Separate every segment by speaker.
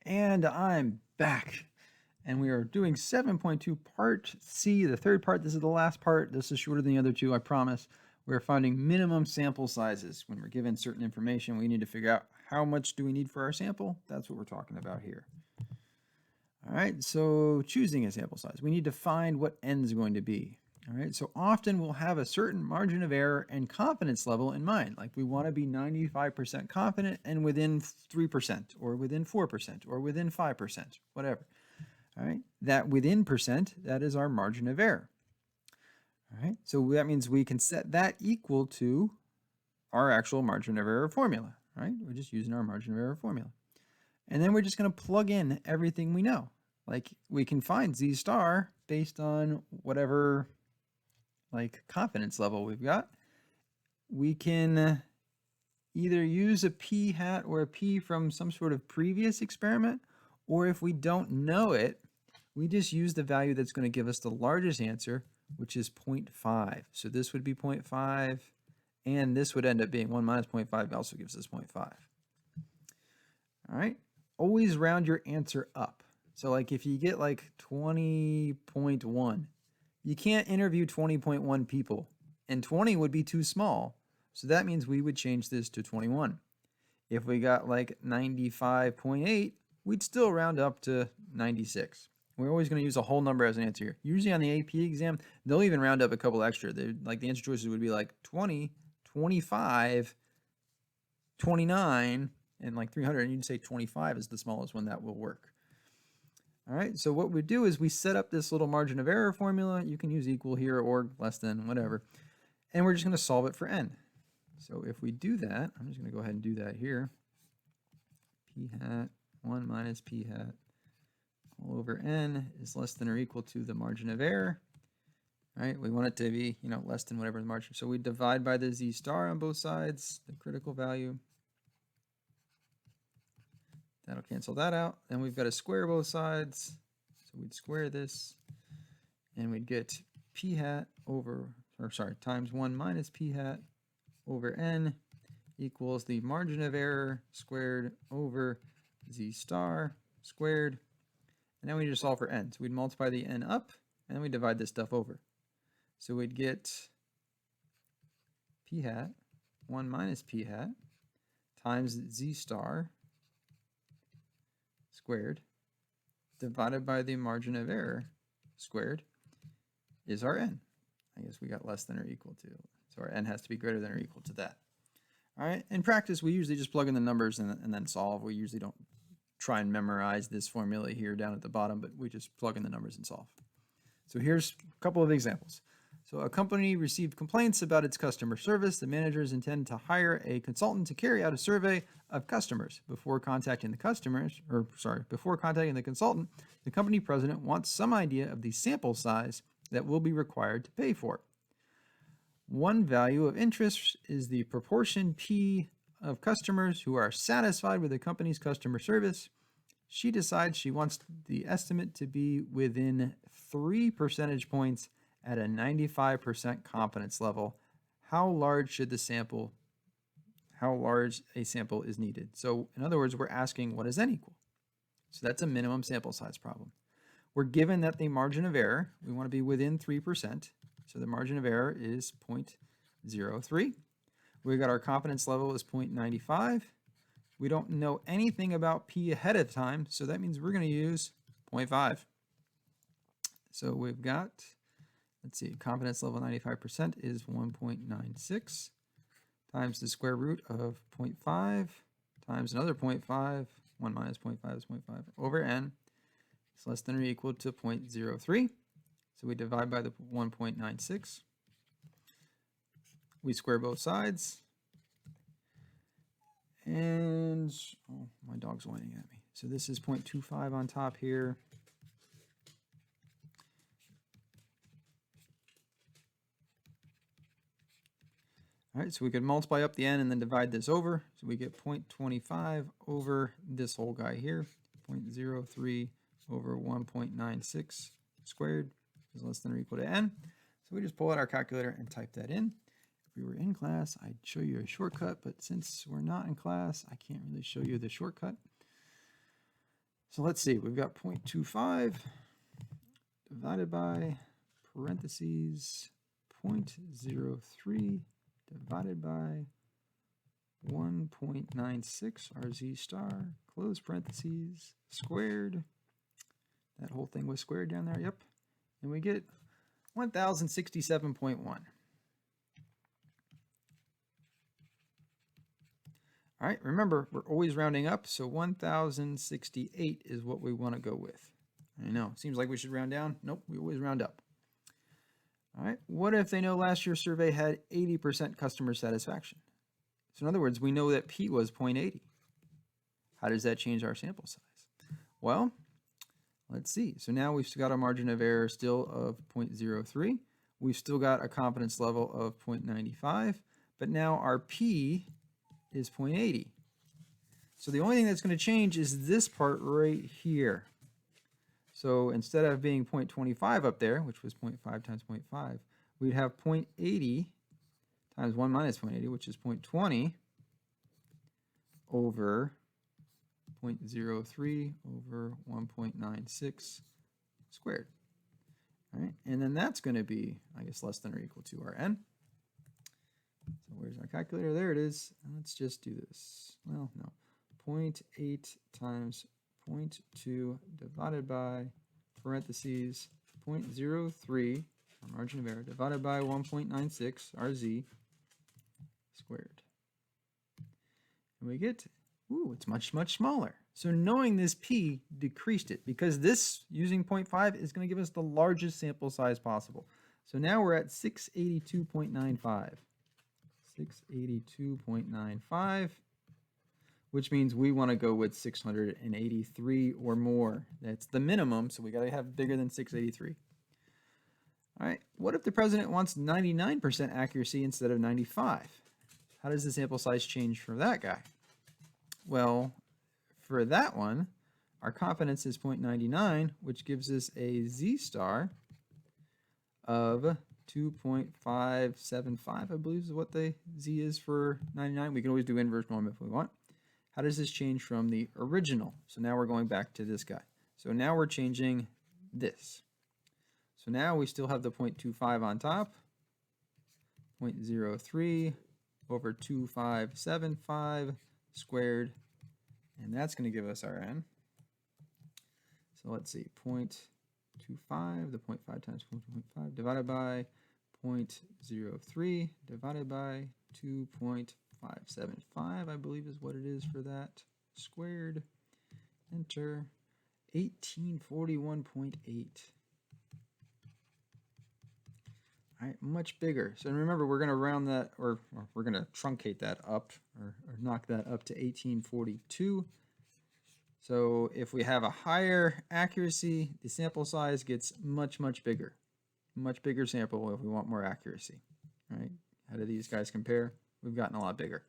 Speaker 1: And I'm back. And we are doing 7.2 part C, the third part. This is the last part. This is shorter than the other two, I promise. We're finding minimum sample sizes. When we're given certain information, we need to figure out how much do we need for our sample. That's what we're talking about here. All right, so choosing a sample size. We need to find what n is going to be. All right, so often we'll have a certain margin of error and confidence level in mind. Like we want to be 95% confident and within 3% or within 4% or within 5%, whatever. All right, that within percent, that is our margin of error. All right, so that means we can set that equal to our actual margin of error formula, right? We're just using our margin of error formula. And then we're just going to plug in everything we know. Like we can find Z star based on whatever like confidence level we've got. We can either use a p hat or a p from some sort of previous experiment, or if we don't know it, we just use the value that's going to give us the largest answer, which is 0.5. So this would be 0.5, and this would end up being 1 minus 0.5 also gives us 0.5. All right, always round your answer up. So like if you get like 20.1, you can't interview 20.1 people, and 20 would be too small. So that means we would change this to 21. If we got like 95.8, we'd still round up to 96. We're always going to use a whole number as an answer here. Usually on the AP exam, they'll even round up a couple extra. Like the answer choices would be like 20, 25, 29, and like 300. And you'd say 25 is the smallest one that will work. All right, so what we do is we set up this little margin of error formula. You can use equal here or less than, whatever. And we're just going to solve it for n. So if we do that, I'm just going to go ahead and do that here. P hat 1 minus p hat all over n is less than or equal to the margin of error. Right? We want it to be, less than whatever the margin. So we divide by the z star on both sides, the critical value. That'll cancel that out. Then we've got to square both sides. So we'd square this, and we'd get p hat times 1 minus p hat over n equals the margin of error squared over z star squared. And then we just solve for n. So we'd multiply the n up, and then we divide this stuff over. So we'd get p hat 1 minus p hat times z star squared divided by the margin of error squared is our n. I guess we got less than or equal to. So our n has to be greater than or equal to that. All right, in practice, we usually just plug in the numbers and then solve. We usually don't try and memorize this formula here down at the bottom, but we just plug in the numbers and solve. So here's a couple of examples. So a company received complaints about its customer service. The managers intend to hire a consultant to carry out a survey of customers. Before contacting the consultant, the company president wants some idea of the sample size that will be required to pay for. One value of interest is the proportion P of customers who are satisfied with the company's customer service. She decides she wants the estimate to be within 3 percentage points at a 95% confidence level. How large a sample is needed? So in other words, we're asking what is n equal? So that's a minimum sample size problem. We're given that the margin of error, we want to be within 3%. So the margin of error is 0.03. We got our confidence level is 0.95. We don't know anything about p ahead of time, so that means we're going to use 0.5. So we've got, let's see, confidence level 95% is 1.96 times the square root of 0.5 times another 0.5. 1 minus 0.5 is 0.5 over n. It's less than or equal to 0.03. So we divide by the 1.96. We square both sides. And, oh, my dog's whining at me. So this is 0.25 on top here. All right, so we could multiply up the n and then divide this over. So we get 0.25 over this whole guy here. 0.03 over 1.96 squared is less than or equal to n. So we just pull out our calculator and type that in. If we were in class, I'd show you a shortcut, but since we're not in class, I can't really show you the shortcut. So let's see, we've got 0.25 divided by parentheses 0.03 divided by 1.96 RZ star, close parentheses, squared. That whole thing was squared down there, yep. And we get 1067.1. All right, remember, we're always rounding up, so 1068 is what we want to go with. I know, seems like we should round down. Nope, we always round up. All right, what if they know last year's survey had 80% customer satisfaction? So in other words, we know that P was 0.80. How does that change our sample size? Well, let's see. So now we've got a margin of error still of 0.03. We've still got a confidence level of 0.95, but now our P is 0.80. So the only thing that's going to change is this part right here. So instead of being 0.25 up there, which was 0.5 times 0.5, we'd have 0.80 times 1 minus 0.80, which is 0.20 over 0.03 over 1.96 squared. All right, and then that's going to be, I guess, less than or equal to our n. So where's our calculator? There it is. Let's just do this. Well, no. 0.8 times 0.2 divided by parentheses 0.03, our margin of error, divided by 1.96, RZ, squared. And we get, ooh, it's much, much smaller. So knowing this P decreased it, because this, using 0.5, is going to give us the largest sample size possible. So now we're at 682.95. 682.95, which means we want to go with 683 or more. That's the minimum, so we got to have bigger than 683. All right, what if the president wants 99% accuracy instead of 95? How does the sample size change for that guy? Well, for that one, our confidence is 0.99, which gives us a z-star of 2.575, I believe is what the z is for 99. We can always do inverse norm if we want. How does this change from the original? So now we're going back to this guy. So now we're changing this. So now we still have the 0.25 on top, 0.03 over 2575 squared, and that's going to give us our n. So let's see, 0.25, the 0.5 times 0.5 divided by 0.03 divided by 2.575, I believe is what it is for that, squared, enter, 1841.8. All right, much bigger. So remember, we're going to round that, or we're going to truncate that up, or knock that up to 1842. So if we have a higher accuracy, the sample size gets much, much bigger. Much bigger sample if we want more accuracy. All right, how do these guys compare? We've gotten a lot bigger.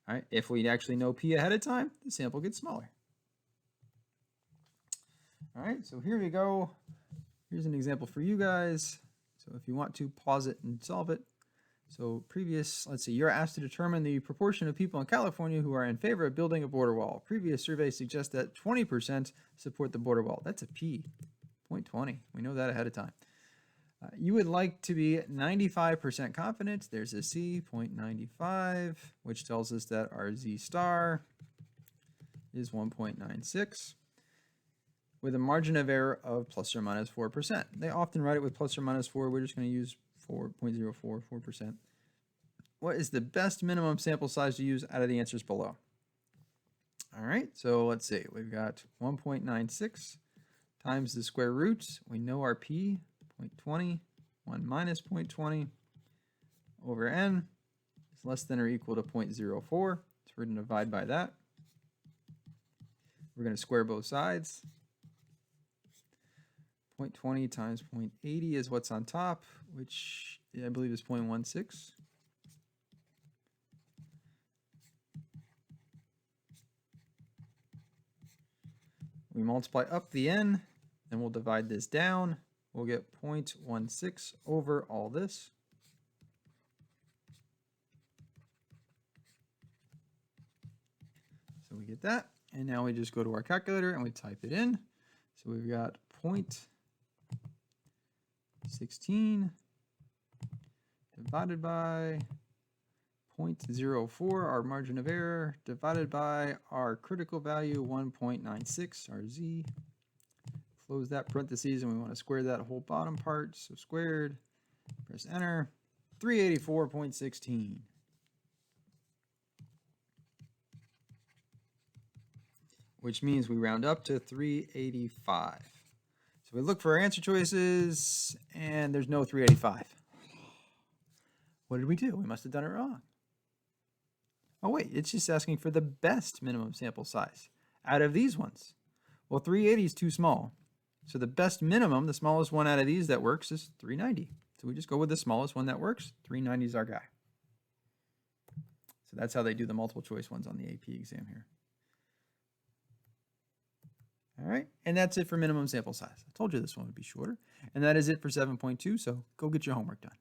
Speaker 1: All right, if we actually know P ahead of time, the sample gets smaller. All right, so here we go. Here's an example for you guys. So if you want to pause it and solve it. So previous, let's see, you're asked to determine the proportion of people in California who are in favor of building a border wall. Previous surveys suggest that 20% support the border wall. That's a P, 0.20. We know that ahead of time. You would like to be 95% confident. There's a C, 0.95, which tells us that our Z star is 1.96. with a margin of error of plus or minus 4%. They often write it with plus or minus 4. We're just going to use 4.04%. What is the best minimum sample size to use out of the answers below? All right, so let's see. We've got 1.96 times the square root. We know our P, 0.20. 1 minus 0.20 over n is less than or equal to 0.04. So we're going to divide by that. We're going to square both sides. 0.20 times 0.80 is what's on top, which I believe is 0.16. We multiply up the n, then we'll divide this down. We'll get 0.16 over all this. So we get that. And now we just go to our calculator and we type it in. So we've got 0.16 divided by 0.04, our margin of error, divided by our critical value, 1.96, our z. Close that parentheses, and we want to square that whole bottom part. So squared, press enter, 384.16. Which means we round up to 385. So we look for our answer choices, and there's no 385. What did we do? We must have done it wrong. Oh wait, it's just asking for the best minimum sample size out of these ones. Well, 380 is too small. So the best minimum, the smallest one out of these that works, is 390. So we just go with the smallest one that works. 390 is our guy. So that's how they do the multiple choice ones on the AP exam here. All right, and that's it for minimum sample size. I told you this one would be shorter. And that is it for 7.2, so go get your homework done.